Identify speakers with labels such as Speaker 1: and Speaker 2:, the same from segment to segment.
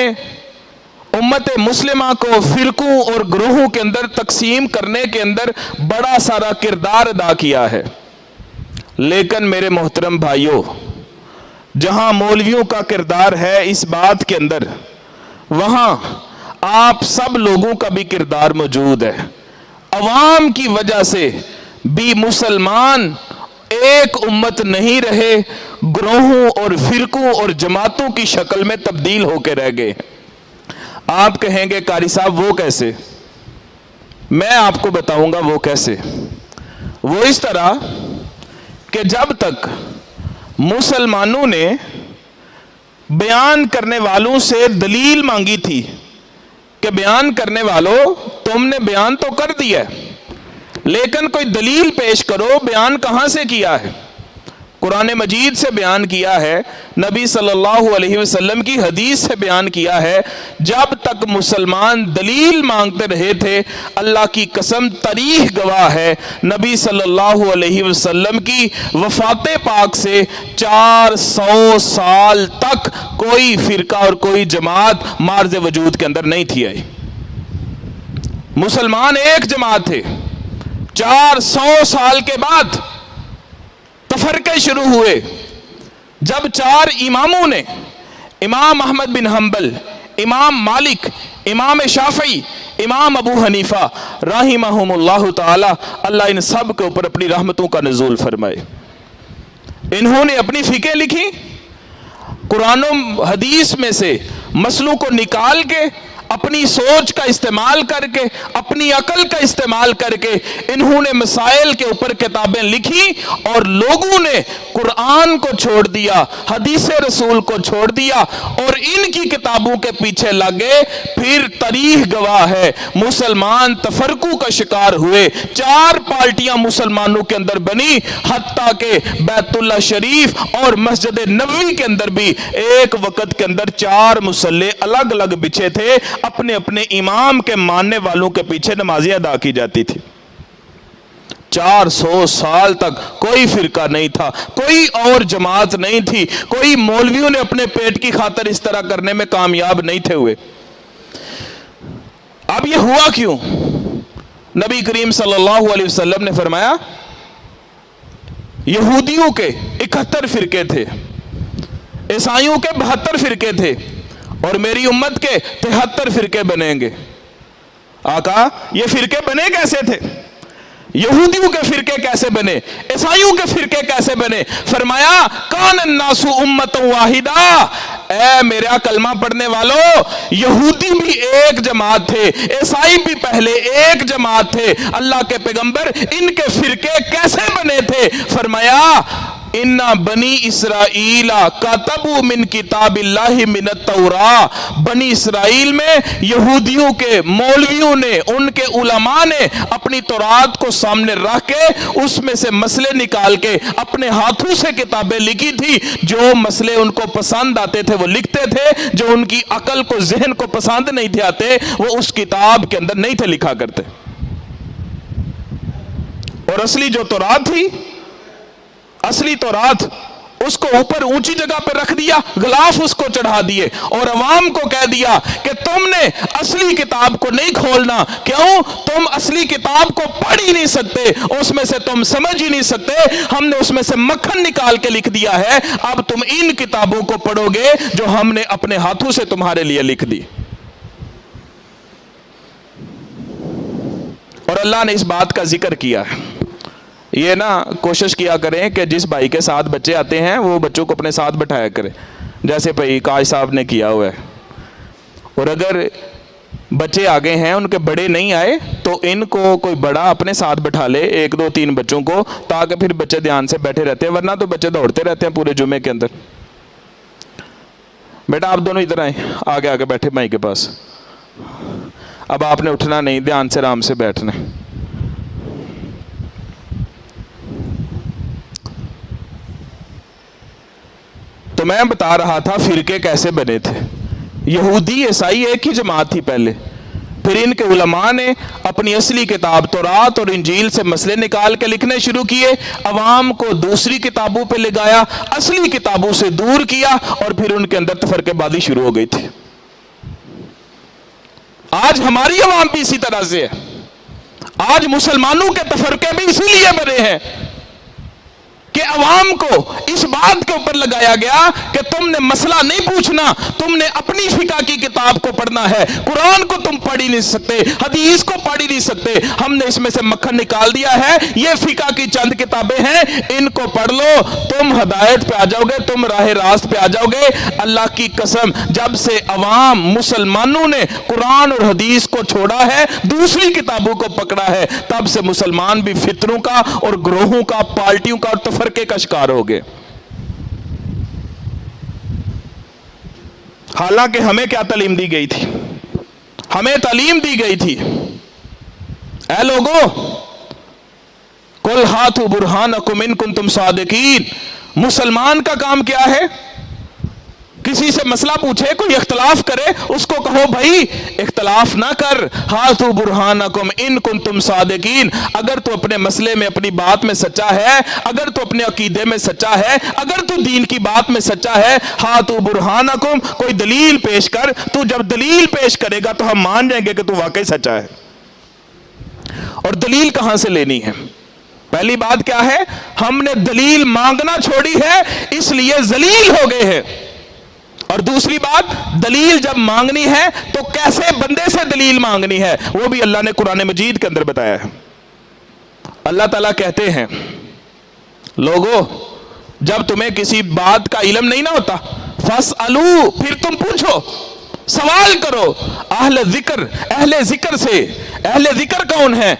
Speaker 1: نے امت مسلمہ کو فرقوں اور گروہوں کے اندر تقسیم کرنے کے اندر بڑا سارا کردار ادا کیا ہے، لیکن میرے محترم بھائیوں، جہاں مولویوں کا کردار ہے اس بات کے اندر، وہاں آپ سب لوگوں کا بھی کردار موجود ہے۔ عوام کی وجہ سے بھی مسلمان ایک امت نہیں رہے، گروہوں اور فرقوں اور جماعتوں کی شکل میں تبدیل ہو کے رہ گئے۔ آپ کہیں گے قاری صاحب وہ کیسے؟ میں آپ کو بتاؤں گا وہ کیسے۔ وہ اس طرح کہ جب تک مسلمانوں نے بیان کرنے والوں سے دلیل مانگی تھی کہ بیان کرنے والوں تم نے بیان تو کر دیا ہے لیکن کوئی دلیل پیش کرو، بیان کہاں سے کیا ہے؟ قرآن مجید سے بیان کیا ہے، نبی صلی اللہ علیہ وسلم کی حدیث سے بیان کیا ہے۔ جب تک مسلمان دلیل مانگتے رہے تھے، اللہ کی قسم تاریخ گواہ ہے، نبی صلی اللہ علیہ وسلم کی وفات پاک سے 400 سال تک کوئی فرقہ اور کوئی جماعت معرض وجود کے اندر نہیں تھی آئی۔ مسلمان ایک جماعت تھے۔ 400 سال کے بعد تفرقے شروع ہوئے، جب 4 اماموں نے، امام احمد بن حنبل، امام مالک، امام شافعی، امام ابو حنیفہ رحمہم اللہ تعالی، اللہ ان سب کے اوپر اپنی رحمتوں کا نزول فرمائے، انہوں نے اپنی فقہ لکھی، قرآن و حدیث میں سے مسئلوں کو نکال کے، اپنی سوچ کا استعمال کر کے، اپنی عقل کا استعمال کر کے انہوں نے مسائل کے اوپر کتابیں لکھی، اور لوگوں نے قرآن کو چھوڑ دیا، حدیث رسول کو چھوڑ دیا اور ان کی کتابوں کے پیچھے لگے۔ پھر تاریخ گواہ ہے مسلمان تفرقوں کا شکار ہوئے، 4 پارٹیاں مسلمانوں کے اندر بنی، حتیٰ کہ بیت اللہ شریف اور مسجد نبوی کے اندر بھی ایک وقت کے اندر 4 مصلے الگ الگ بچھے تھے، اپنے اپنے امام کے ماننے والوں کے پیچھے نمازیں ادا کی جاتی تھی۔ 400 سال تک کوئی فرقہ نہیں تھا، کوئی اور جماعت نہیں تھی، کوئی مولویوں نے اپنے پیٹ کی خاطر اس طرح کرنے میں کامیاب نہیں تھے ہوئے۔ اب یہ ہوا کیوں؟ نبی کریم صلی اللہ علیہ وسلم نے فرمایا یہودیوں کے 71 فرقے تھے، عیسائیوں کے 72 فرقے تھے، اور میری امت کے 73 فرقے بنیں گے۔ آقا یہ فرقے بنے کیسے تھے؟ یہودیوں کے فرقے کیسے بنے؟ عیسائیوں کے فرقے کیسے بنے؟ فرمایا کان الناس امۃ واحدہ، اے میرا کلمہ پڑھنے والوں، یہودی بھی ایک جماعت تھے، عیسائی بھی پہلے ایک جماعت تھے، اللہ کے پیغمبر ان کے فرقے کیسے بنے تھے؟ فرمایا ان بنی اسرائیل کتبوا من کتاب اللہ من التوراۃ، بنی اسرائیل میں یہودیوں کے مولویوں نے، ان کے علماء نے اپنی تورات کو سامنے رکھ کے اس میں سے مسئلے نکال کے اپنے ہاتھوں سے کتابیں لکھی تھی۔ جو مسئلے ان کو پسند آتے تھے وہ لکھتے تھے، جو ان کی عقل کو ذہن کو پسند نہیں تھے آتے وہ اس کتاب کے اندر نہیں تھے لکھا کرتے۔ اور اصلی جو تورات تھی، اصلی تورات، اس کو اوپر اونچی جگہ پہ رکھ دیا، غلاف اس کو چڑھا دیے اور عوام کو کہہ دیا کہ تم نے اصلی کتاب کو نہیں کھولنا۔ کیوں؟ تم اصلی کتاب کو پڑھ ہی نہیں سکتے، اس میں سے تم سمجھ ہی نہیں سکتے، ہم نے اس میں سے مکھن نکال کے لکھ دیا ہے، اب تم ان کتابوں کو پڑھو گے جو ہم نے اپنے ہاتھوں سے تمہارے لیے لکھ دی۔ اور اللہ نے اس بات کا ذکر کیا ہے۔ یہ نا کوشش کیا کریں کہ جس بھائی کے ساتھ بچے آتے ہیں وہ بچوں کو اپنے ساتھ بٹھایا کریں، جیسے بھائی کاش صاحب نے کیا ہوا ہے۔ اور اگر بچے آگے ہیں ان کے بڑے نہیں آئے تو ان کو کوئی بڑا اپنے ساتھ بٹھا لے، 1 2 3 بچوں کو، تاکہ پھر بچے دھیان سے بیٹھے رہتے ہیں، ورنہ تو بچے دوڑتے رہتے ہیں پورے جمعے کے اندر۔ بیٹا آپ دونوں ادھر آئیں، آگے آگے بیٹھے بھائی کے پاس۔ اب آپ نے اٹھنا نہیں، دھیان سے آرام سے بیٹھنا۔ تو میں بتا رہا تھا فرقے کیسے بنے تھے۔ یہودی عیسائی ایک ہی جماعت تھی پہلے، پھر ان کے علماء نے اپنی اصلی کتاب تورات اور انجیل سے مسئلے نکال کے لکھنے شروع کیے، عوام کو دوسری کتابوں پہ لگایا، اصلی کتابوں سے دور کیا، اور پھر ان کے اندر تفرقے بازی شروع ہو گئی تھی۔ آج ہماری عوام بھی اسی طرح سے ہے. آج مسلمانوں کے تفرقے بھی اسی لیے بنے ہیں کہ عوام کو اس بات کے اوپر لگایا گیا کہ تم نے مسئلہ نہیں پوچھنا، تم نے اپنی فقہ کی کتاب کو پڑھنا ہے. قرآن کو تم پڑھ ہی نہیں سکتے، حدیث کو پڑھ ہی نہیں سکتے، ہم نے اس میں سے مکھن نکال دیا ہے، یہ فقہ کی چند کتابیں ہیں، ان کو پڑھ لو، تم ہدایت پہ آ جاؤ گے، تم راہ راست پہ آ جاؤ گے. اللہ کی قسم، جب سے عوام مسلمانوں نے قرآن اور حدیث کو چھوڑا ہے، دوسری کتابوں کو پکڑا ہے، تب سے مسلمان بھی فتنوں کا اور گروہوں کا، پارٹیوں کا اور فرقے کا شکار ہو گئے. حالانکہ ہمیں کیا تعلیم دی گئی تھی؟ ہمیں تعلیم دی گئی تھی، اے لوگو، قُلْ هَاتُوا بُرْهَانَكُمْ إِن كُنتُمْ صَادِقِينَ. مسلمان کا کام کیا ہے؟ کسی سے مسئلہ پوچھے، کوئی اختلاف کرے، اس کو کہو بھائی اختلاف نہ کر، ہاتھو برہانکم ان کنتم صادقین. اگر تو اپنے مسئلے میں، اپنی بات میں سچا ہے، اگر تو اپنے عقیدے میں سچا ہے، اگر تو دین کی بات میں سچا ہے، ہاتھو برہانکم، کوئی دلیل پیش کر. تو جب دلیل پیش کرے گا تو ہم مان جائیں گے کہ تو واقعی سچا ہے. اور دلیل کہاں سے لینی ہے؟ پہلی بات کیا ہے؟ ہم نے دلیل مانگنا چھوڑی ہے، اس لیے ذلیل ہو گئے ہیں. اور دوسری بات، دلیل جب مانگنی ہے تو کیسے بندے سے دلیل مانگنی ہے، وہ بھی اللہ نے قرآن مجید کے اندر بتایا ہے. اللہ تعالیٰ کہتے ہیں، لوگو جب تمہیں کسی بات کا علم نہیں نہ ہوتا، فَاسْأَلُوا، پھر تم پوچھو، سوال کرو، اہل ذکر سے. اہل ذکر کون ہے؟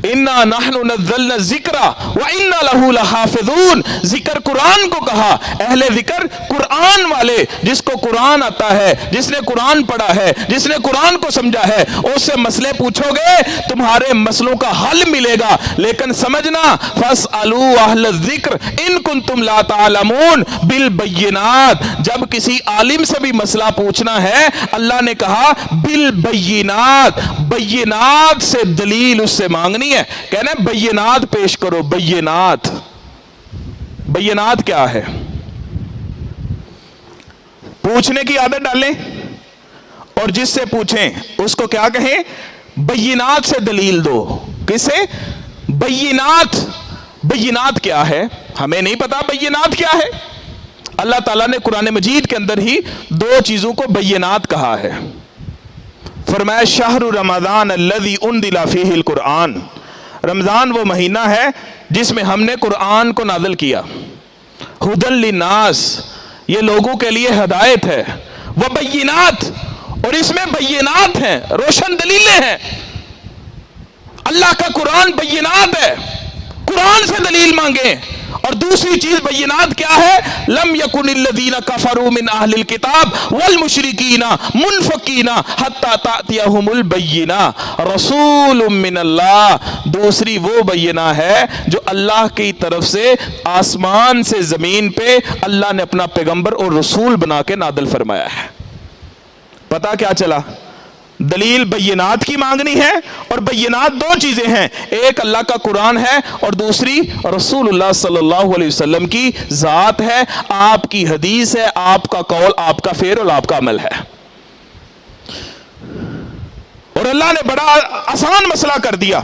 Speaker 1: اِنَّا نَحْنُ نَزَّلْنَا الذِّكْرَ وَإِنَّا لَهُ لَحَافِظُونَ. ذکر قرآن کو کہا. اہل ذکر قرآن والے، جس کو قرآن آتا ہے، جس نے قرآن پڑھا ہے، جس نے قرآن کو سمجھا ہے، اس سے مسئلے پوچھو گے، تمہارے مسئلوں کا حل ملے گا. لیکن سمجھنا، فَاسْأَلُوا أَهْلَ الذِّكْرِ إِن كُنتُمْ لَا تَعْلَمُونَ بِالْبَيِّنَاتِ. جب کسی عالم سے بھی مسئلہ پوچھنا ہے، اللہ نے کہا بالبینات، بینات سے دلیل اس سے مانگنی ہے. کہنا ہے بینات پیش کرو. بینات، بینات کیا ہے؟ پوچھنے کی عادت ڈالیں، اور جس سے پوچھیں اس کو کیا کہیں؟ بینات سے دلیل دو. کسے؟ بینات. بینات کیا ہے؟ ہمیں نہیں پتا بینات کیا ہے. اللہ تعالیٰ نے قرآن مجید کے اندر ہی دو چیزوں کو بینات کہا ہے. فرمایا شہر رمضان الذی انزل فیہ القرآن. رمضان وہ مہینہ ہے جس میں ہم نے قرآن کو نازل کیا. ہدی للناس، یہ لوگوں کے لیے ہدایت ہے. وبینات، اور اس میں بینات ہیں، روشن دلیلیں ہیں. اللہ کا قرآن بینات ہے. قرآن سے دلیل مانگیں. اور دوسری چیز بینات کیا ہے؟ لم یکن الذین کفروا من اہل الکتاب والمشرکین منفکین حتی تأتیہم البینہ رسول من اللہ. دوسری وہ بینہ ہے جو اللہ کی طرف سے آسمان سے زمین پہ اللہ نے اپنا پیغمبر اور رسول بنا کے نازل فرمایا ہے. پتہ کیا چلا؟ دلیل بینات کی مانگنی ہے. اور بینات دو چیزیں ہیں، ایک اللہ کا قرآن ہے اور دوسری رسول اللہ صلی اللہ علیہ وسلم کی ذات ہے، آپ کی حدیث ہے، آپ کا قول، آپ کا فعل اور آپ کا عمل ہے. اور اللہ نے بڑا آسان مسئلہ کر دیا.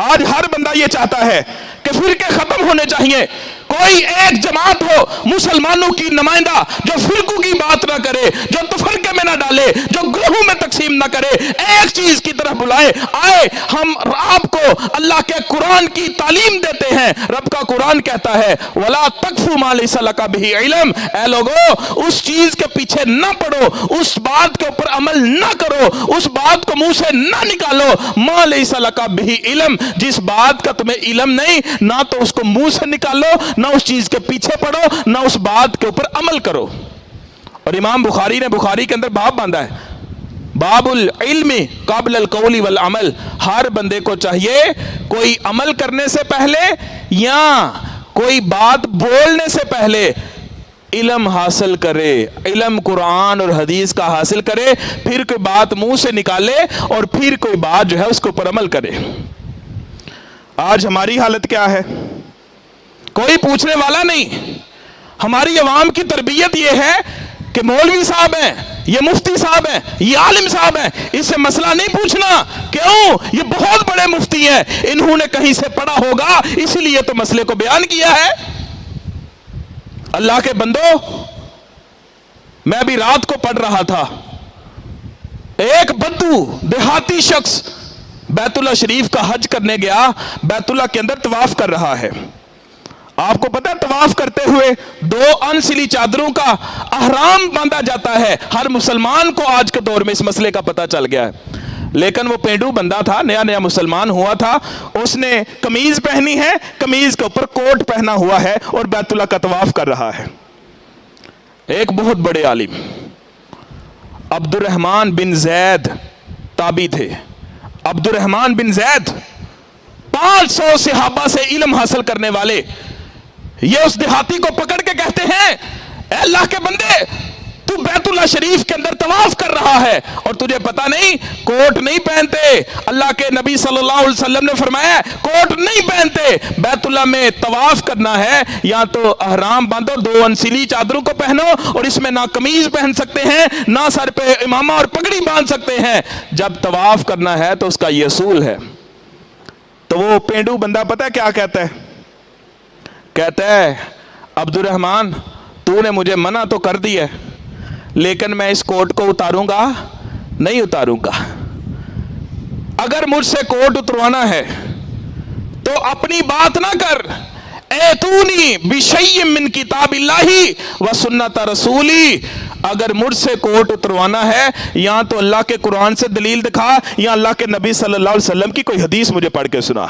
Speaker 1: آج ہر بندہ یہ چاہتا ہے کہ فرقے ختم ہونے چاہیے. کوئی ایک جماعت ہو مسلمانوں کی نمائندہ جو فرقوں کی بات نہ کرے، جو تفرقے میں نہ ڈالے، جو گروہوں میں تقسیم نہ کرے، ایک چیز کی طرف بلائے. آئے ہم آپ کو اللہ کے قرآن کی تعلیم دیتے ہیں. رب کا قرآن کہتا ہے وَلَا تَقْفُ مَا لَيْسَ لَكَ بِهِ عِلْمٌ. اے لوگو اس چیز کے پیچھے نہ پڑو، اس بات کے اوپر عمل نہ کرو، اس بات کو منہ سے نہ نکالو. مَا لَيْسَ لَكَ بِهِ عِلْمٌ، جس بات کا تمہیں علم نہیں، نہ تو اس کو منہ سے نکالو، نہ اس چیز کے پیچھے پڑو، نہ اس بات کے اوپر عمل کرو. اور امام بخاری نے بخاری کے اندر باب باندھا ہے، باب العلم قبل القول والعمل. ہر بندے کو چاہیے کوئی عمل کرنے سے پہلے یا کوئی بات بولنے سے پہلے علم حاصل کرے، علم قرآن اور حدیث کا حاصل کرے، پھر کوئی بات منہ سے نکالے اور پھر کوئی بات جو ہے اس کے اوپر عمل کرے. آج ہماری حالت کیا ہے؟ کوئی پوچھنے والا نہیں. ہماری عوام کی تربیت یہ ہے کہ مولوی صاحب ہیں یہ مفتی صاحب ہیں، یہ عالم صاحب ہیں، اس سے مسئلہ نہیں پوچھنا. کیوں؟ یہ بہت بڑے مفتی ہیں، انہوں نے کہیں سے پڑھا ہوگا اسی لیے تو مسئلے کو بیان کیا ہے. اللہ کے بندو، میں ابھی رات کو پڑھ رہا تھا، ایک بدو دیہاتی شخص بیت اللہ شریف کا حج کرنے گیا، بیت اللہ کے اندر طواف کر رہا ہے. آپ کو پتہ ہے طواف کرتے ہوئے 2 انسلی چادروں کا احرام باندھا جاتا ہے. ہر مسلمان کو آج کے دور میں اس مسئلے کا پتہ چل گیا ہے. لیکن وہ پینڈو بندہ تھا، نیا نیا مسلمان ہوا تھا، اس نے قمیض پہنی ہے، قمیض کے اوپر کوٹ پہنا ہوا ہے اور بیت اللہ کا طواف کر رہا ہے. ایک بہت بڑے عالم عبد الرحمن بن زید تابعی تھے. عبد الرحمن بن زید 500 صحابہ سے علم حاصل کرنے والے، یہ اس دیہاتی کو پکڑ کے کہتے ہیں، اے اللہ کے بندے، تو بیت اللہ شریف کے اندر طواف کر رہا ہے اور تجھے پتہ نہیں کوٹ نہیں پہنتے. اللہ کے نبی صلی اللہ علیہ وسلم نے فرمایا کوٹ نہیں پہنتے، بیت اللہ میں طواف کرنا ہے یا تو احرام باندھو، 2 انسلی چادروں کو پہنو، اور اس میں نہ قمیض پہن سکتے ہیں نہ سر پہ امامہ اور پگڑی باندھ سکتے ہیں. جب طواف کرنا ہے تو اس کا یہ اصول ہے. تو وہ پینڈو بندہ پتہ ہے کیا کہتا ہے؟ کہتا ہے عبد الرحمن، تو نے مجھے منع تو کر دی ہے، لیکن میں اس کوٹ کو اتاروں گا نہیں اتاروں گا. اگر مجھ سے کوٹ اتروانا ہے تو اپنی بات نہ کر، ایتونی بشیء من کتاب اللہ و سنت رسولی. اگر مجھ سے کوٹ اتروانا ہے یا تو اللہ کے قرآن سے دلیل دکھا یا اللہ کے نبی صلی اللہ علیہ وسلم کی کوئی حدیث مجھے پڑھ کے سنا.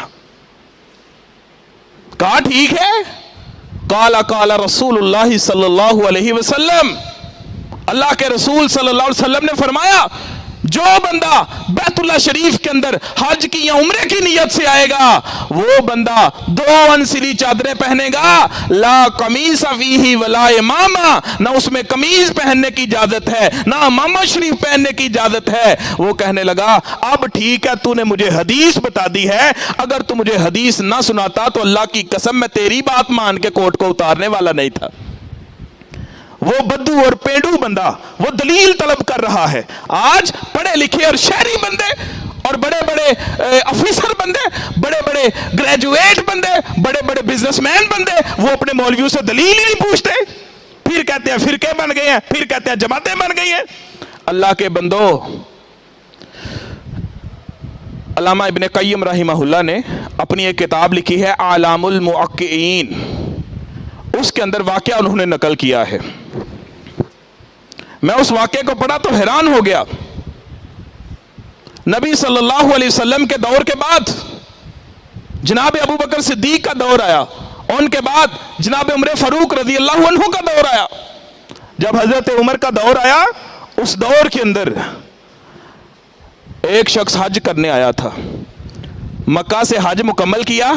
Speaker 1: کہا ٹھیک ہے. قال قال رسول اللہ صلی اللہ علیہ وسلم، اللہ کے رسول صلی اللہ علیہ وسلم نے فرمایا، جو بندہ بیت اللہ شریف کے اندر حج کی یا عمرے کی نیت سے آئے گا وہ بندہ 2 انسلی چادریں پہنے گا، لا قمیص فیہ ولا امامہ، نہ اس میں قمیض پہننے کی اجازت ہے نہ امامہ شریف پہننے کی اجازت ہے. وہ کہنے لگا اب ٹھیک ہے، تو نے مجھے حدیث بتا دی ہے، اگر تو مجھے حدیث نہ سناتا تو اللہ کی قسم میں تیری بات مان کے کوٹ کو اتارنے والا نہیں تھا. وہ بدو اور پینڈو بندہ وہ دلیل طلب کر رہا ہے. آج پڑھے لکھے اور شہری بندے اور بڑے بڑے افیسر بندے، بڑے بڑے گریجویٹ بندے، بڑے بڑے بزنس مین بندے، وہ اپنے مولویوں سے دلیل ہی نہیں پوچھتے، پھر کہتے ہیں فرقے بن گئے ہیں، پھر کہتے ہیں جماعتیں بن گئی ہیں. اللہ کے بندو، علامہ ابن قیم رحمہ اللہ نے اپنی ایک کتاب لکھی ہے اعلام الموقعین، اس کے اندر واقعہ انہوں نے نقل کیا ہے. میں اس واقعے کو پڑھا تو حیران ہو گیا. نبی صلی اللہ علیہ وسلم کے دور کے بعد جناب ابو بکر صدیق کا دور آیا، ان کے بعد جناب عمر فاروق رضی اللہ عنہ کا دور آیا. جب حضرت عمر کا دور آیا، اس دور کے اندر ایک شخص حج کرنے آیا تھا، مکہ سے حج مکمل کیا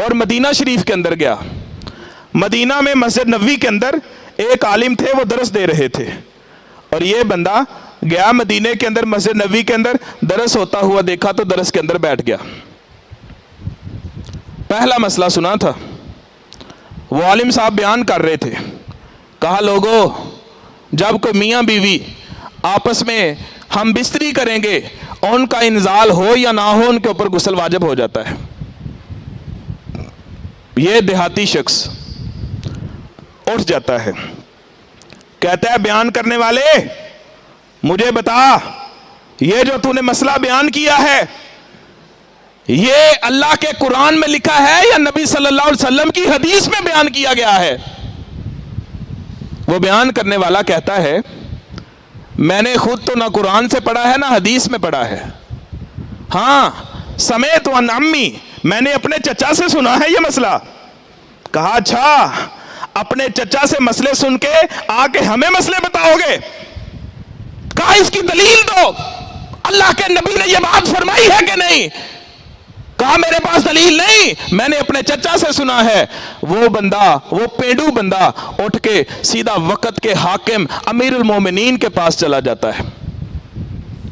Speaker 1: اور مدینہ شریف کے اندر گیا. مدینہ میں مسجد نبوی کے اندر ایک عالم تھے، وہ درس دے رہے تھے، اور یہ بندہ گیا مدینہ کے اندر، مسجد نبوی کے اندر درس ہوتا ہوا دیکھا تو درس کے اندر بیٹھ گیا. پہلا مسئلہ سنا تھا، وہ عالم صاحب بیان کر رہے تھے. کہا لوگو، جب کوئی میاں بیوی آپس میں ہم بستری کریں گے، ان کا انزال ہو یا نہ ہو، ان کے اوپر غسل واجب ہو جاتا ہے. یہ دیہاتی شخص اٹھ جاتا ہے، کہتا ہے بیان کرنے والے مجھے بتا، یہ جو تو نے مسئلہ بیان کیا ہے یہ اللہ کے قرآن میں لکھا ہے یا نبی صلی اللہ علیہ وسلم کی حدیث میں بیان کیا گیا ہے؟ وہ بیان کرنے والا کہتا ہے میں نے خود تو نہ قرآن سے پڑھا ہے نہ حدیث میں پڑھا ہے، ہاں سمیت عن عمی، میں نے اپنے چچا سے سنا ہے یہ مسئلہ. کہا اچھا، اپنے چچا سے مسئلے سن کے آ کے ہمیں مسئلے بتاؤ گے؟ کہا اس کی دلیل دو، اللہ کے نبی نے یہ بات فرمائی ہے کہ نہیں؟ کہا میرے پاس دلیل نہیں، میں نے اپنے چچا سے سنا ہے. وہ بندہ، وہ پینڈو بندہ اٹھ کے سیدھا وقت کے حاکم امیر المومنین کے پاس چلا جاتا ہے،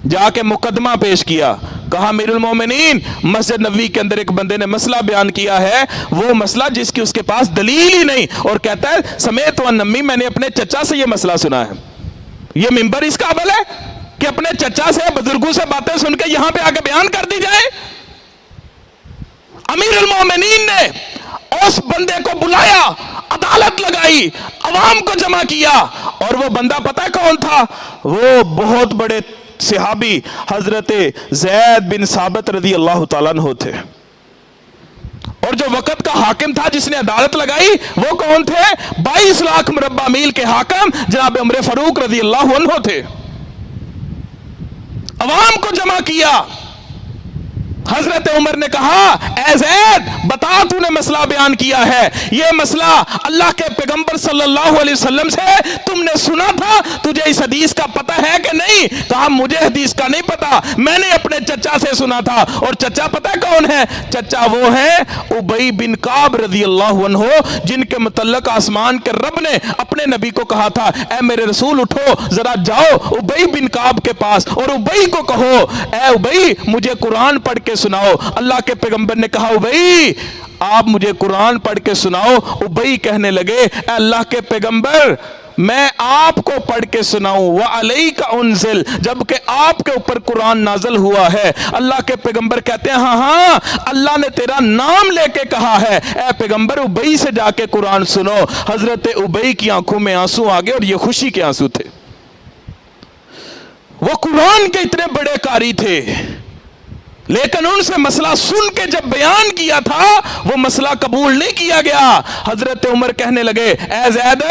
Speaker 1: جا کے مقدمہ پیش کیا. کہا امیر المومنین، مسجد نبوی کے اندر ایک بندے نے مسئلہ بیان کیا ہے، وہ مسئلہ جس کی اس کے پاس دلیل ہی نہیں، اور کہتا ہے سمیت و نمی، میں نے اپنے چچا سے یہ مسئلہ سنا ہے. یہ منبر اس قابل ہے کہ اپنے چچا سے بزرگوں سے باتیں سن کے یہاں پہ آگے بیان کر دی جائے؟ امیر المومنین نے اس بندے کو بلایا، عدالت لگائی، عوام کو جمع کیا، اور وہ بندہ پتہ کون تھا؟ وہ بہت بڑے صحابی حضرت زید بن ثابت رضی اللہ تعالیٰ عنہ تھے۔ اور جو وقت کا حاکم تھا جس نے عدالت لگائی وہ کون تھے؟ 22 لاکھ مربع میل کے حاکم جناب عمر فاروق رضی اللہ عنہ تھے۔ عوام کو جمع کیا، حضرت عمر نے کہا اے زید بتا تو نے مسئلہ بیان کیا ہے، یہ مسئلہ اللہ کے پیغمبر صلی اللہ علیہ وسلم سے تم نے سنا تھا، تجھے اس حدیث کا پتہ ہے کہ نہیں؟ کہا مجھے حدیث کا نہیں پتا، میں نے اپنے چچا سے سنا تھا۔ اور چچا پتہ کون ہے؟ چچا وہ ہے ابی بن کعب رضی اللہ عنہ، جن کے متعلق آسمان کے رب نے اپنے نبی کو کہا تھا اے میرے رسول اٹھو ذرا جاؤ ابی بن کعب کے پاس اور ابی کو کہو اے ابی مجھے قرآن پڑھ کے سناؤ۔ اللہ کے پیغمبر نے کہا ابی آپ مجھے قرآن پڑھ کے سناؤ۔ ابی کہنے لگے اے اللہ کے پیغمبر میں آپ کو پڑھ کے سناؤں وَعَلَيْكَ أُنزِلَ، جبکہ آپ کے اوپر قرآن نازل ہوا ہے۔ اللہ کے پیغمبر کہتے ہیں ہاں اللہ نے تیرا نام لے کے کہا ہے اے پیغمبر ابی سے جا کے قرآن سنو۔ حضرت ابی کی آنکھوں میں آنسو آ گئے اور یہ خوشی کے آنسو تھے۔ وہ قرآن کے اتنے بڑے قاری تھے، لیکن ان سے مسئلہ سن کے جب بیان کیا تھا وہ مسئلہ قبول نہیں کیا گیا۔ حضرت عمر کہنے لگے اے زید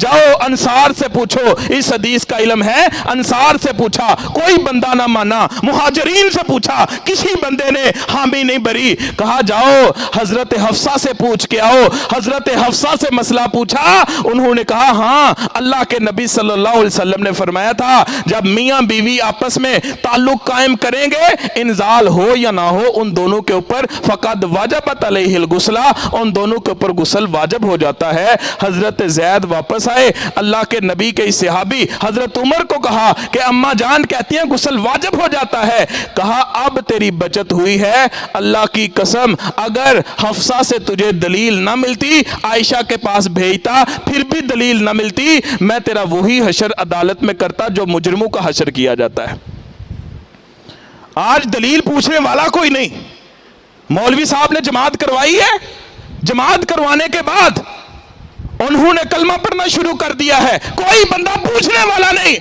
Speaker 1: جاؤ انصار سے پوچھو اس حدیث کا علم ہے۔ انصار سے پوچھا کوئی بندہ نہ مانا، مہاجرین سے پوچھا کسی بندے نے حامی نہیں بری۔ کہا جاؤ حضرت حفصہ سے پوچھ کے آؤ۔ حضرت حفصہ سے مسئلہ پوچھا، انہوں نے کہا ہاں اللہ کے نبی صلی اللہ علیہ وسلم نے فرمایا تھا جب میاں بیوی آپس میں تعلق قائم کریں گے انزال ہو یا نہ ہو ان دونوں کے اوپر فقد واجبت علیہ الغسل، ان دونوں کے اوپر غسل واجب ہو جاتا ہے۔ حضرت زید واپس آئے، اللہ کے نبی کے صحابی حضرت عمر کو کہا کہ اماں جان کہتی ہیں غسل واجب ہو جاتا ہے۔ کہا اب تیری بچت ہوئی ہے، اللہ کی قسم اگر حفصہ سے تجھے دلیل نہ ملتی عائشہ کے پاس بھیجتا، پھر بھی دلیل نہ ملتی، میں تیرا وہی حشر عدالت میں کرتا جو مجرموں کا حشر کیا جاتا ہے۔ آج دلیل پوچھنے والا کوئی نہیں۔ مولوی صاحب نے جماعت کروائی ہے، جماعت کروانے کے بعد انہوں نے کلمہ پڑھنا شروع کر دیا ہے، کوئی بندہ پوچھنے والا نہیں۔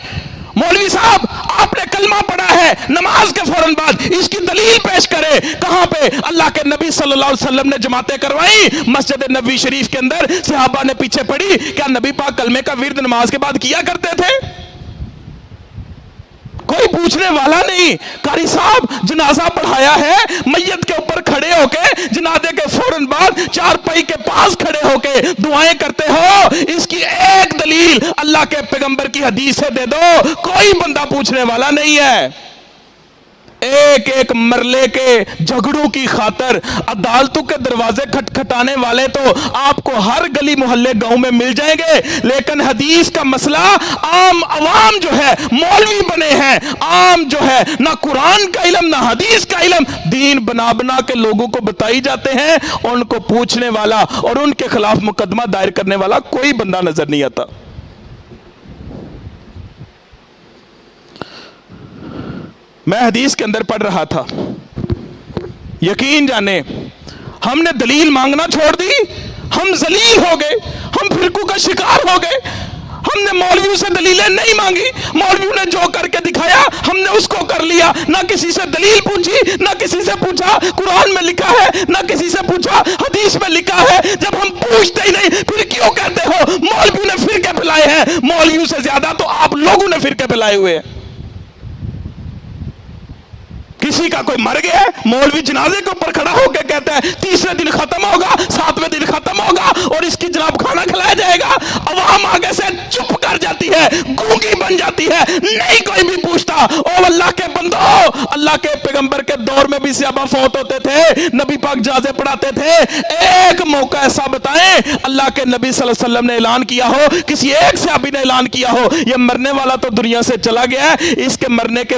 Speaker 1: مولوی صاحب آپ نے کلمہ پڑھا ہے، نماز کے فوراً بعد اس کی دلیل پیش کرے۔ کہاں پہ؟ اللہ کے نبی صلی اللہ علیہ وسلم نے جماعتیں کروائی مسجد نبوی شریف کے اندر، صحابہ نے پیچھے پڑھی۔ کیا نبی پاک کلمے کا ورد نماز کے بعد کیا کرتے تھے؟ کوئی پوچھنے والا نہیں۔ قاری صاحب جنازہ پڑھایا ہے، میت کے اوپر کھڑے ہو کے جنازے کے فوراً بعد چارپائی کے پاس کھڑے ہو کے دعائیں کرتے ہو، اس کی ایک دلیل اللہ کے پیغمبر کی حدیث سے دے دو، کوئی بندہ پوچھنے والا نہیں ہے۔ ایک ایک مرلے کے جھگڑوں کی خاطر عدالتوں کے دروازے کھٹکھٹانے والے تو آپ کو ہر گلی محلے گاؤں میں مل جائیں گے، لیکن حدیث کا مسئلہ عام عوام جو ہے مولوی بنے ہیں، عام جو ہے نہ قرآن کا علم نہ حدیث کا علم، دین بنا بنا کے لوگوں کو بتائی جاتے ہیں، ان کو پوچھنے والا اور ان کے خلاف مقدمہ دائر کرنے والا کوئی بندہ نظر نہیں آتا۔ میں حدیث کے اندر پڑھ رہا تھا، یقین جانے ہم نے دلیل مانگنا چھوڑ دی، ہم ذلیل ہو گئے، ہم فرقوں کا شکار ہو گئے۔ ہم نے مولویوں سے دلیلیں نہیں مانگی، مولویوں نے جو کر کے دکھایا ہم نے اس کو کر لیا، نہ کسی سے دلیل پوچھی، نہ کسی سے پوچھا قرآن میں لکھا ہے، نہ کسی سے پوچھا حدیث میں لکھا ہے۔ جب ہم پوچھتے ہی نہیں پھر کیوں کہتے ہو مولویوں نے فرقے پھیلائے ہیں؟ مولویوں سے زیادہ تو آپ لوگوں نے فرقے پھیلائے ہوئے ہیں۔ کسی کا کوئی مر گیا ہے، مولوی جنازے کے اوپر کھڑا ہو کے کہتا ہے تیسرے دن ختم ہوگا، ساتویں دن ختم ہوگا اور اس کی جناب کھانا کھلایا جائے گا۔ عوام آگے سے چپ کر جاتی ہے، گونگی بن جاتی ہے، نہیں کوئی بھی پوچھتا۔ او اللہ کے بندو، اللہ کے پیغمبر کے دور میں بھی صحابہ فوت ہوتے تھے، نبی پاک جنازے پڑھاتے تھے۔ ایک موقع ایسا بتائیں اللہ کے نبی صلی اللہ علیہ وسلم نے اعلان کیا ہو، کسی ایک صحابی نے اعلان کیا ہو یہ مرنے والا تو دنیا سے چلا گیا ہے، اس کے مرنے کے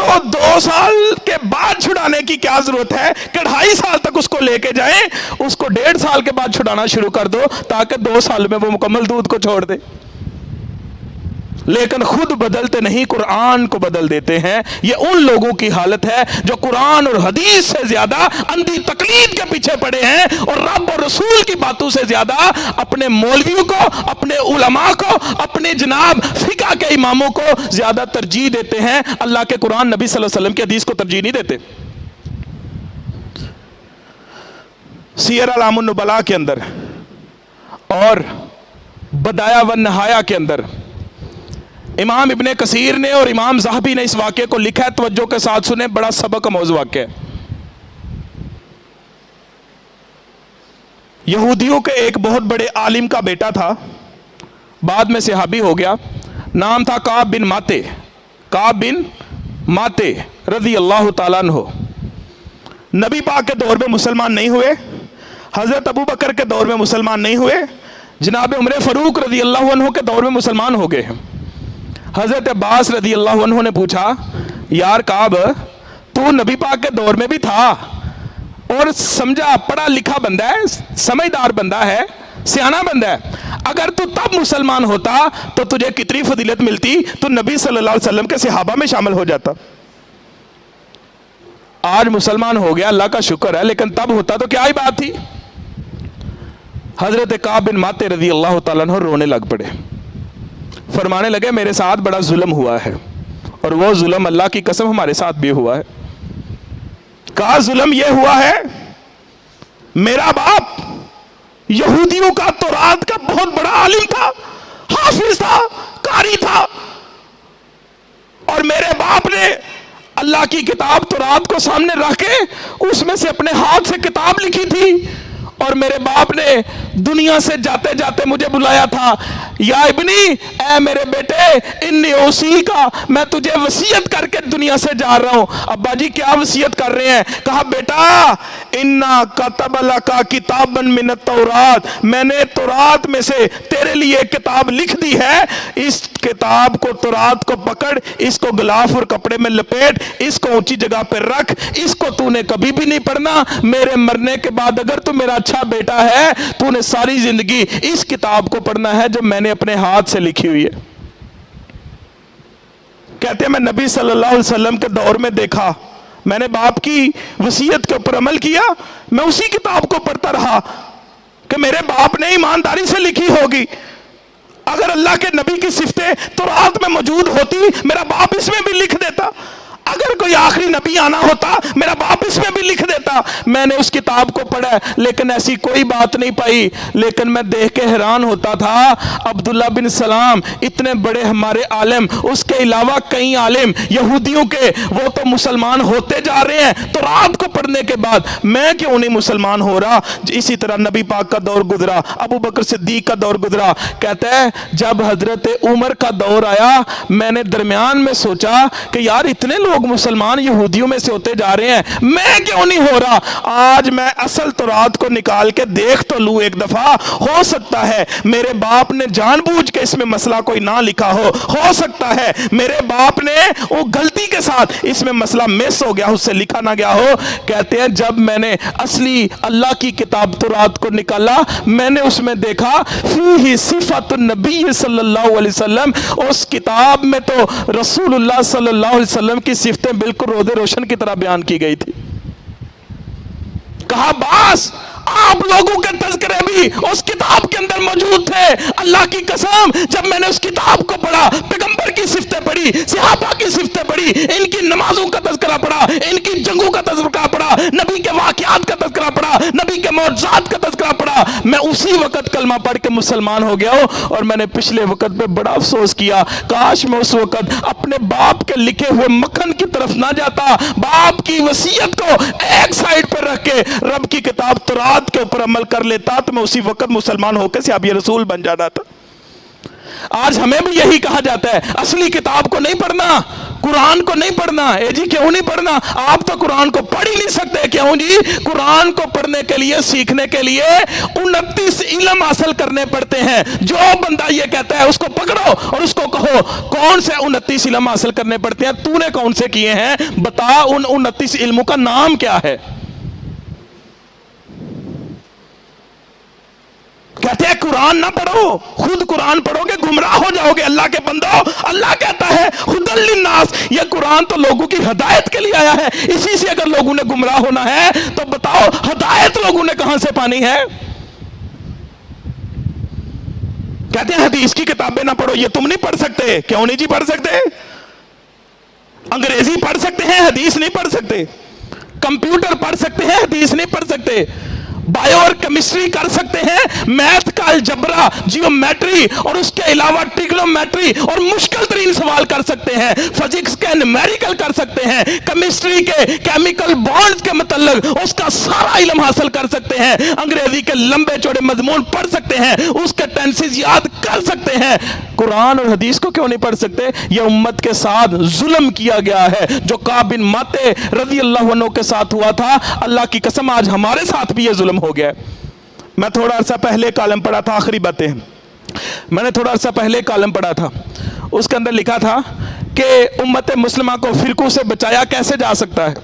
Speaker 1: تو 2 سال کے بعد چھڑانے کی کیا ضرورت ہے کہ 2.5 سال تک اس کو لے کے جائیں، اس کو 1.5 سال کے بعد چھڑانا شروع کر دو تاکہ 2 سال میں وہ مکمل دودھ کو چھوڑ دے۔ لیکن خود بدلتے نہیں، قرآن کو بدل دیتے ہیں۔ یہ ان لوگوں کی حالت ہے جو قرآن اور حدیث سے زیادہ اندھی تقلید کے پیچھے پڑے ہیں، اور رب اور رسول کی باتوں سے زیادہ اپنے مولویوں کو، اپنے علماء کو، اپنے جناب فقہ کے اماموں کو زیادہ ترجیح دیتے ہیں، اللہ کے قرآن، نبی صلی اللہ علیہ وسلم کی حدیث کو ترجیح نہیں دیتے۔ سیر اعلام النبلاء کے اندر اور بدایع والنہایہ کے اندر امام ابن کثیر نے اور امام ذہبی نے اس واقعے کو لکھا ہے، توجہ کے ساتھ سنیں، بڑا سبق آموز واقعہ ہے۔ یہودیوں کے ایک بہت بڑے عالم کا بیٹا تھا، بعد میں صحابی ہو گیا، نام تھا کعب بن ماتے، کعب بن ماتے رضی اللہ تعالیٰ عنہ۔ نبی پاک کے دور میں مسلمان نہیں ہوئے، حضرت ابو بکر کے دور میں مسلمان نہیں ہوئے، جناب عمر فاروق رضی اللہ عنہ کے دور میں مسلمان ہو گئے ہیں۔ حضرت عباس رضی اللہ عنہ نے پوچھا، یار کعب، تو نبی پاک کے دور میں بھی تھا اور سمجھا پڑھا لکھا بندہ ہے، سمجھدار بندہ ہے، سیانا بندہ ہے، اگر تو تب مسلمان ہوتا تو تجھے کتنی فضیلت ملتی، تو نبی صلی اللہ علیہ وسلم کے صحابہ میں شامل ہو جاتا۔ آج مسلمان ہو گیا، اللہ کا شکر ہے، لیکن تب ہوتا تو کیا ہی بات تھی۔ حضرت کعب بن ماتے رضی اللہ تعالیٰ عنہ رونے لگ پڑے، فرمانے لگے میرے ساتھ بڑا ظلم ہوا ہے، اور وہ ظلم اللہ کی قسم ہمارے ساتھ بھی ہوا ہے۔ کہا ظلم یہ ہوا ہے، میرا باپ یہودیوں کا تورات کا بہت بڑا عالم تھا، حافظ تھا، قاری تھا، اور میرے باپ نے اللہ کی کتاب تورات کو سامنے رکھ کے اس میں سے اپنے ہاتھ سے کتاب لکھی تھی، اور میرے باپ نے دنیا سے جاتے جاتے مجھے بلایا تھا، یا ابنی، اے میرے بیٹے، انی اوصی کا، میں تجھے وصیت کر کے دنیا سے جا رہا ہوں۔ ابا جی کیا وصیت کر رہے ہیں؟ کہا بیٹا، انا کتب لکا کتابا من التورات، میں نے تورات میں سے تیرے لیے ایک کتاب لکھ دی ہے، اس کتاب کو، تورات کو پکڑ، اس کو غلاف اور کپڑے میں لپیٹ، اس کو اونچی جگہ پہ رکھ، اس کو تو نے کبھی بھی نہیں پڑھنا، میرے مرنے کے بعد اگر تو میرا اچھا بیٹا ہے تو نے ساری زندگی اس کتاب کو پڑھنا ہے جو میں نے اپنے ہاتھ سے لکھی ہوئی ہے۔ کہتے ہیں میں نبی صلی اللہ علیہ وسلم کے دور میں دیکھا، میں نے باپ کی وصیت کے اوپر عمل کیا، میں اسی کتاب کو پڑھتا رہا کہ میرے باپ نے ایمانداری سے لکھی ہوگی، اگر اللہ کے نبی کی صفتیں تورات میں موجود ہوتی میرا باپ اس میں بھی لکھ دیتا، اگر کوئی آخری نبی آنا ہوتا میرا باپ اس میں بھی لکھ دیتا۔ میں نے اس کتاب کو پڑھا لیکن ایسی کوئی بات نہیں پائی، لیکن میں دیکھ کے حیران ہوتا تھا، عبداللہ بن سلام اتنے بڑے ہمارے عالم، اس کے علاوہ کئی عالم یہودیوں کے، وہ تو مسلمان ہوتے جا رہے ہیں تو رات کو پڑھنے کے بعد، میں کیوں نہیں مسلمان ہو رہا؟ اسی طرح نبی پاک کا دور گزرا، ابو بکر صدیق کا دور گزرا، کہتا ہے جب حضرت عمر کا دور آیا، میں نے درمیان میں سوچا کہ یار اتنے لوگ مسلمان یہودیوں میں سے ہوتے جا رہے ہیں، میں کیوں نہیں ہو رہا؟ آج میں اصل تورات کو نکال کے دیکھ تو لوں ایک دفعہ، ہو سکتا ہے میرے باپ نے جان بوجھ کے اس میں مسئلہ کوئی نہ لکھا ہو سکتا ہے میرے باپ نے وہ غلطی کے ساتھ اس میں مسئلہ مس ہو گیا، اس سے لکھا نہ گیا ہو۔ کہتے ہیں جب میں نے اصلی اللہ کی کتاب تورات کو نکالا، میں نے اس میں دیکھا فیہ صفات النبی صلی اللہ علیہ وسلم، اس کتاب میں تو رسول اللہ صلی اللہ علیہ وسلم کی صفتیں بالکل رود روشن کی طرح بیان کی گئی تھی۔ کہا باس آپ لوگوں کے تذکرے بھی اس کتاب کے اندر موجود تھے، اللہ کی قسم جب میں نے اس کتاب کو پڑھا، پیغمبر کی صفتیں پڑھی، صحابہ کی صفتیں پڑھی، ان کی نمازوں کا تذکرہ پڑھا، ان کی جنگوں کا تذکرہ پڑھا، نبی کے واقعات کا تذکرہ پڑھا، نبی کے معجزات کا تذکرہ پڑھا، میں اسی وقت کلمہ پڑھ کے مسلمان ہو گیا ہوں۔ اور میں نے پچھلے وقت پہ بڑا افسوس کیا، کاش میں اس وقت اپنے باپ کے لکھے ہوئے مکھن کی طرف نہ جاتا، باپ کی وصیت کو ایک سائڈ پہ رکھ کے رب کی کتاب تورات کے اوپر عمل کر لیتا تو میں اسی وقت مسلمان ہو کے صحابی رسول بن جانا تھا۔ آج ہمیں بھی یہی کہا جاتا ہے اصلی کتاب کو نہیں پڑھنا، قرآن کو نہیں پڑھنا۔ اے جی کیوں نہیں پڑھنا؟ آپ تو قرآن کو پڑھ ہی نہیں سکتے۔ کیوں جی؟ قرآن کو پڑھنے کے لیے، سیکھنے کے لیے 29 علم حاصل کرنے پڑتے ہیں۔ جو بندہ یہ کہتا ہے اس کو پکڑو اور اس کو کہو کون سے 29 علم حاصل کرنے پڑتے ہیں، تو نے کون سے کیے ہیں، بتا ان 29 علموں کا نام کیا ہے۔ کہتے ہیں قرآن نہ پڑھو، خود قرآن پڑھو گے گمراہ ہو جاؤ گے۔ اللہ کے بندو، اللہ کہتا ہے ہدی للناس، یہ قرآن تو لوگوں کی ہدایت کے لیے آیا ہے۔ اسی سے اگر لوگوں نے گمراہ ہونا ہے تو بتاؤ ہدایت لوگوں نے کہاں سے پانی ہے؟ کہتے ہیں حدیث کی کتابیں نہ پڑھو، یہ تم نہیں پڑھ سکتے۔ کیوں نہیں جی پڑھ سکتے؟ انگریزی پڑھ سکتے ہیں، حدیث نہیں پڑھ سکتے۔ کمپیوٹر پڑھ سکتے ہیں، حدیث نہیں پڑھ سکتے۔ بائیو اور کیمسٹری کر سکتے ہیں، میتھ کا الجبرا، جیومیٹری اور اس کے علاوہ ٹریگنومیٹری اور مشکل ترین سوال کر سکتے ہیں، فزکس کے نیومیریکل کر سکتے ہیں، کیمسٹری کے کیمیکل بانڈز کے متعلق اس کا سارا علم حاصل کر سکتے ہیں، انگریزی کے لمبے چوڑے مضمون پڑھ سکتے ہیں، اس کے ٹینسز یاد کر سکتے ہیں۔ قرآن اور حدیث کو کیوں نہیں پڑھ سکتے؟ یہ امت کے ساتھ ظلم کیا گیا ہے، جو کعب بن ماتے رضی اللہ عنہ کے ساتھ ہوا تھا، اللہ کی قسم آج ہمارے ساتھ بھی یہ ظلم ہو گیا۔ میں تھوڑا عرصہ پہلے کالم پڑھا تھا، آخری باتیں میں نے تھوڑا عرصہ پہلے کالم پڑھا تھا، اس کے اندر لکھا تھا کہ امت مسلمہ کو فرقوں سے بچایا کیسے جا سکتا ہے۔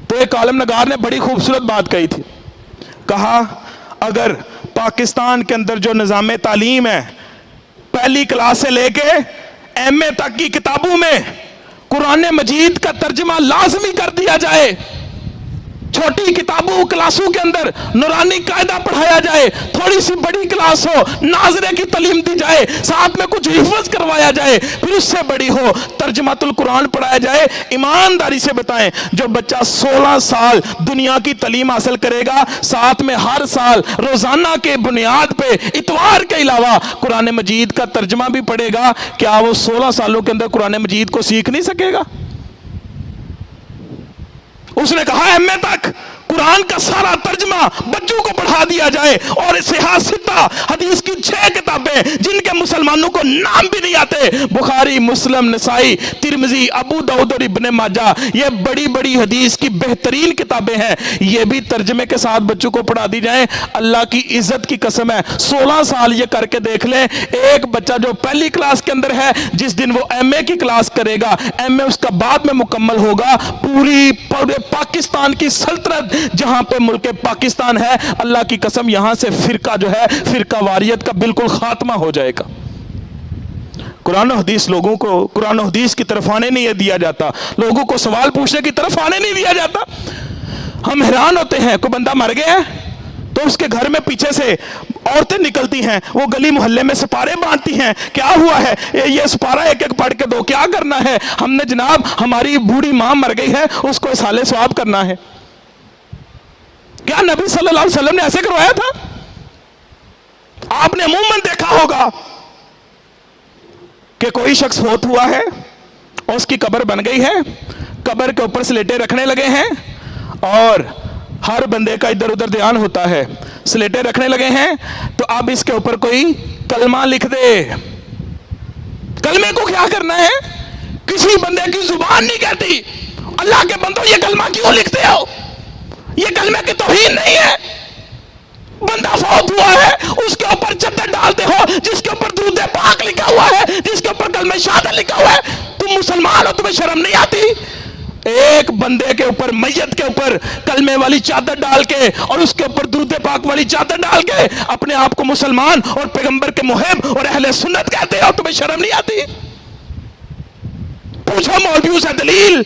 Speaker 1: تو ایک کالم نگار نے بڑی خوبصورت بات کہی تھی، کہا اگر پاکستان کے اندر جو نظام تعلیم ہے، پہلی کلاس سے لے کے ایم اے تک کی کتابوں میں قرآن مجید کا ترجمہ لازمی کر دیا جائے، چھوٹی کتابوں کلاسوں کے اندر نورانی قاعدہ پڑھایا جائے، تھوڑی سی بڑی کلاس ہو ناظرے کی تعلیم دی جائے، ساتھ میں کچھ حفظ کروایا جائے، پھر اس سے بڑی ہو ترجمۃ القرآن پڑھایا جائے۔ ایمانداری سے بتائیں، جو بچہ 16 سال دنیا کی تعلیم حاصل کرے گا، ساتھ میں ہر سال روزانہ کے بنیاد پہ اتوار کے علاوہ قرآن مجید کا ترجمہ بھی پڑھے گا، کیا وہ 16 سالوں کے اندر قرآن مجید کو سیکھ نہیں سکے گا؟ اس نے کہا ایم اے تک قرآن کا سارا ترجمہ بچوں کو پڑھا دیا جائے، اور صحیح ستہ حدیث کی 6 کتابیں جن کے مسلمانوں کو نام بھی نہیں آتے، بخاری، مسلم، نسائی، ترمذی، ابو داؤد اور ابن ماجہ، یہ بڑی بڑی حدیث کی بہترین کتابیں ہیں، یہ بھی ترجمے کے ساتھ بچوں کو پڑھا دی جائیں۔ اللہ کی عزت کی قسم ہے، 16 سال یہ کر کے دیکھ لیں، ایک بچہ جو پہلی کلاس کے اندر ہے، جس دن وہ ایم اے کی کلاس کرے گا، ایم اے اس کا بعد میں مکمل ہوگا، پورے پاکستان کی سلطنت جہاں پہ ملک پاکستان ہے، اللہ کی قسم یہاں سے فرقہ جو ہے، فرقہ واریت کا بالکل خاتمہ ہو جائے گا۔ قرآن و حدیث لوگوں کو قرآن و حدیث کی طرف آنے نہیں دیا جاتا، لوگوں کو سوال پوچھنے کی طرف آنے نہیں دیا جاتا۔ ہم حیران ہوتے ہیں، کوئی بندہ مر گیا ہے تو اس کے گھر میں پیچھے سے عورتیں نکلتی ہیں، وہ گلی محلے میں سپارے باندھتی ہیں، کیا ہوا ہے، یہ سپارہ ایک ایک پڑھ کے دو، کیا کرنا ہے؟ ہم نے جناب ہماری بوڑھی ماں مر گئی ہے، اس کو اصحال ثواب کرنا ہے۔ کیا نبی صلی اللہ علیہ وسلم نے ایسے کروایا تھا؟ آپ نے عموماً دیکھا ہوگا کہ کوئی شخص فوت ہوا ہے اور اس کی قبر بن گئی ہے، قبر کے اوپر سلیٹیں رکھنے لگے ہیں، اور ہر بندے کا ادھر ادھر دھیان ہوتا ہے، سلیٹیں رکھنے لگے ہیں تو اب اس کے اوپر کوئی کلمہ لکھ دے۔ کلمے کو کیا کرنا ہے؟ کسی بندے کی زبان نہیں کہتی اللہ کے بندو یہ کلمہ کیوں لکھتے ہو، یہ کلمے کی توہین نہیں ہے۔ بندہ فوت ہوا ہے، اس کے اوپر چادر ڈالتے ہو جس کے اوپر درود پاک لکھا ہوا ہے، جس کے اوپر کلمہ شہادت لکھا ہوا ہے، تم مسلمان ہو، تمہیں شرم نہیں آتی؟ ایک بندے کے اوپر، میت کے اوپر کلمے والی چادر ڈال کے اور اس کے اوپر درود پاک والی چادر ڈال کے اپنے آپ کو مسلمان اور پیغمبر کے محب اور اہل سنت کہتے ہو، تمہیں شرم نہیں آتی؟ پوچھو مولویوں سے دلیل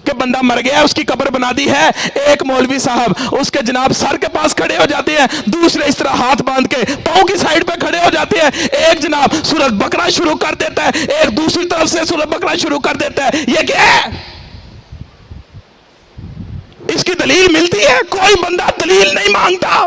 Speaker 1: کہ بندہ مر گیا، اس کی قبر بنا دی ہے، ایک مولوی صاحب اس کے جناب سر کے پاس کھڑے ہو جاتے ہیں، دوسرے اس طرح ہاتھ باندھ کے پاؤں کی سائیڈ پہ کھڑے ہو جاتے ہیں، ایک جناب سورۃ بقرہ شروع کر دیتا ہے، ایک دوسری طرف سے سورۃ بقرہ شروع کر دیتا ہے، یہ کیا ہے؟ اس کی دلیل ملتی ہے؟ کوئی بندہ دلیل نہیں مانگتا،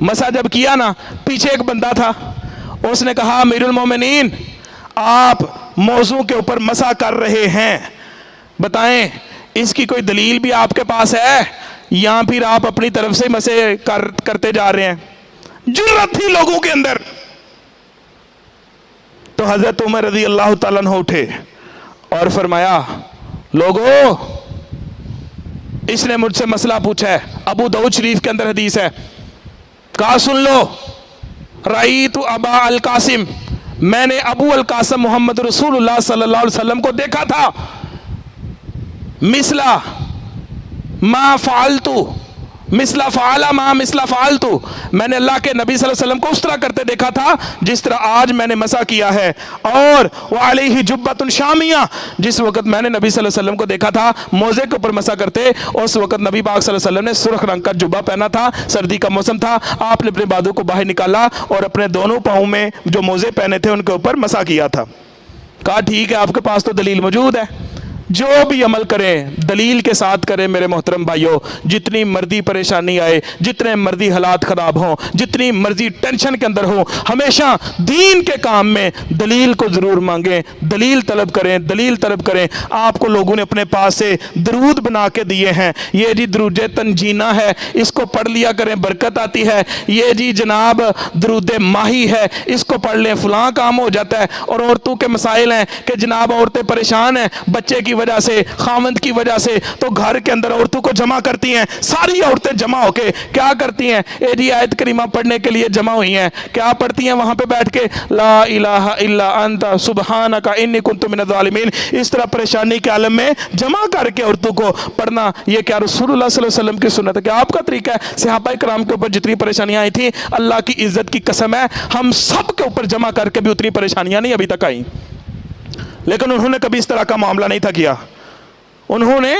Speaker 1: مسا جب کیا نا، پیچھے ایک بندہ تھا، اس نے کہا امیر المومنین آپ موضوع کے اوپر مسا کر رہے ہیں، بتائیں اس کی کوئی دلیل بھی آپ کے پاس ہے یا پھر آپ اپنی طرف سے مسے کرتے جا رہے ہیں؟ جرأت تھی لوگوں کے اندر۔ تو حضرت عمر رضی اللہ تعالیٰ عنہ اٹھے اور فرمایا لوگو، اس نے مجھ سے مسئلہ پوچھا ہے، ابو داؤد شریف کے اندر حدیث ہے، کہا سن لو، رأیت ابا القاسم، میں نے ابو القاسم محمد رسول اللہ صلی اللہ علیہ وسلم کو دیکھا تھا، مثلا ما فعلتو، مثلا فعلا ما مثلا فعلتو، میں نے اللہ کے نبی صلی اللہ علیہ وسلم کو اس طرح کرتے دیکھا تھا جس طرح آج میں نے مسا کیا ہے، اور وعلیہ جبۃ شامیہ، جس وقت میں نے نبی صلی اللہ علیہ وسلم کو دیکھا تھا موزے کے اوپر مسا کرتے، اس وقت نبی پاک صلی اللہ علیہ وسلم نے سرخ رنگ کا جبہ پہنا تھا، سردی کا موسم تھا، آپ نے اپنے بازو کو باہر نکالا اور اپنے دونوں پاؤں میں جو موزے پہنے تھے ان کے اوپر مسا کیا تھا۔ کہا ٹھیک ہے، آپ کے پاس تو دلیل موجود ہے، جو بھی عمل کریں دلیل کے ساتھ کریں میرے محترم بھائیوں، جتنی مرضی پریشانی آئے، جتنے مرضی حالات خراب ہوں، جتنی مرضی ٹینشن کے اندر ہوں، ہمیشہ دین کے کام میں دلیل کو ضرور مانگیں، دلیل طلب کریں، دلیل طلب کریں۔ آپ کو لوگوں نے اپنے پاس سے درود بنا کے دیے ہیں، یہ جی درود تنجینہ ہے، اس کو پڑھ لیا کریں برکت آتی ہے، یہ جی جناب درود ماہی ہے، اس کو پڑھ لیں فلاں کام ہو جاتا ہے، اور عورتوں کے مسائل ہیں کہ جناب عورتیں پریشان ہیں بچے کی وجہ سے، خامند کی وجہ سے، تو گھر کے اندر عورتوں کو جمع کرتی ہیں، ساری عورتیں جمع ہو کے کیا کرتی ہیں، اے جی آیت کریمہ پڑھنے کے لیے جمع ہوئی ہیں، کیا پڑھتی ہیں وہاں پہ بیٹھ کے، لا الہ الا انت سبحانک انی کنت من الظالمین، اس طرح پریشانی کے عالم میں جمع کر کے عورتوں کو پڑھنا، یہ کیا رسول اللہ صلی اللہ علیہ وسلم کی سنت ہے؟ کیا آپ کا طریقہ ہے؟ صحابہ کرام کے اوپر جتنی پریشانیاں آئی تھیں، اللہ کی عزت کی قسم ہے ہم سب کے اوپر جمع کر کے بھی اتنی پریشانیاں نہیں ابھی تک آئیں، لیکن انہوں نے کبھی اس طرح کا معاملہ نہیں تھا کیا، انہوں نے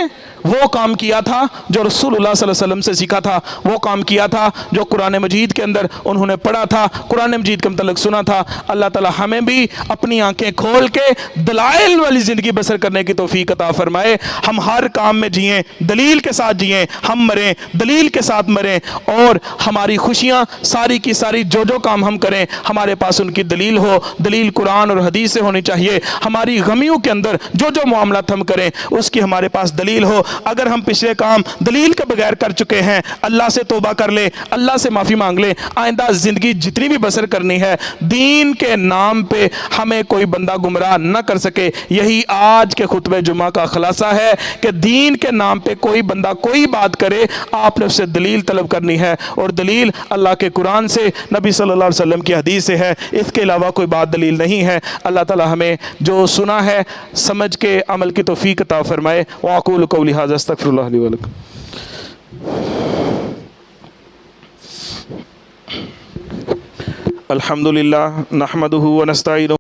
Speaker 1: وہ کام کیا تھا جو رسول اللہ صلی اللہ علیہ وسلم سے سیکھا تھا، وہ کام کیا تھا جو قرآن مجید کے اندر انہوں نے پڑھا تھا، قرآن مجید کے متعلق سنا تھا۔ اللہ تعالی ہمیں بھی اپنی آنکھیں کھول کے دلائل والی زندگی بسر کرنے کی توفیق عطا فرمائے، ہم ہر کام میں جئیں دلیل کے ساتھ جئیں، ہم مریں دلیل کے ساتھ مریں، اور ہماری خوشیاں ساری کی ساری جو کام ہم کریں ہمارے پاس ان کی دلیل ہو، دلیل قرآن اور حدیث سے ہونی چاہیے، ہماری غمیوں کے اندر جو معاملات ہم کریں اس کی ہمارے پاس دلیل ہو، اگر ہم پچھلے کام دلیل کے بغیر کر چکے ہیں اللہ سے توبہ کر لیں، اللہ سے معافی مانگ لیں، آئندہ زندگی جتنی بھی بسر کرنی ہے دین کے نام پہ ہمیں کوئی بندہ گمراہ نہ کر سکے۔ یہی آج کے خطبہ جمعہ کا خلاصہ ہے کہ دین کے نام پہ کوئی بندہ کوئی بات کرے آپ نے اس سے دلیل طلب کرنی ہے، اور دلیل اللہ کے قرآن سے، نبی صلی اللہ علیہ وسلم کی حدیث سے ہے، اس کے علاوہ کوئی بات دلیل نہیں ہے۔ اللہ تعالی ہمیں جو سنا ہے سمجھ کے عمل کی توفیق عطا فرمائے۔ واقول قولی ھذا استغفر اللہ لی ولکم۔ الحمد للہ نحمدہ ونستعینہ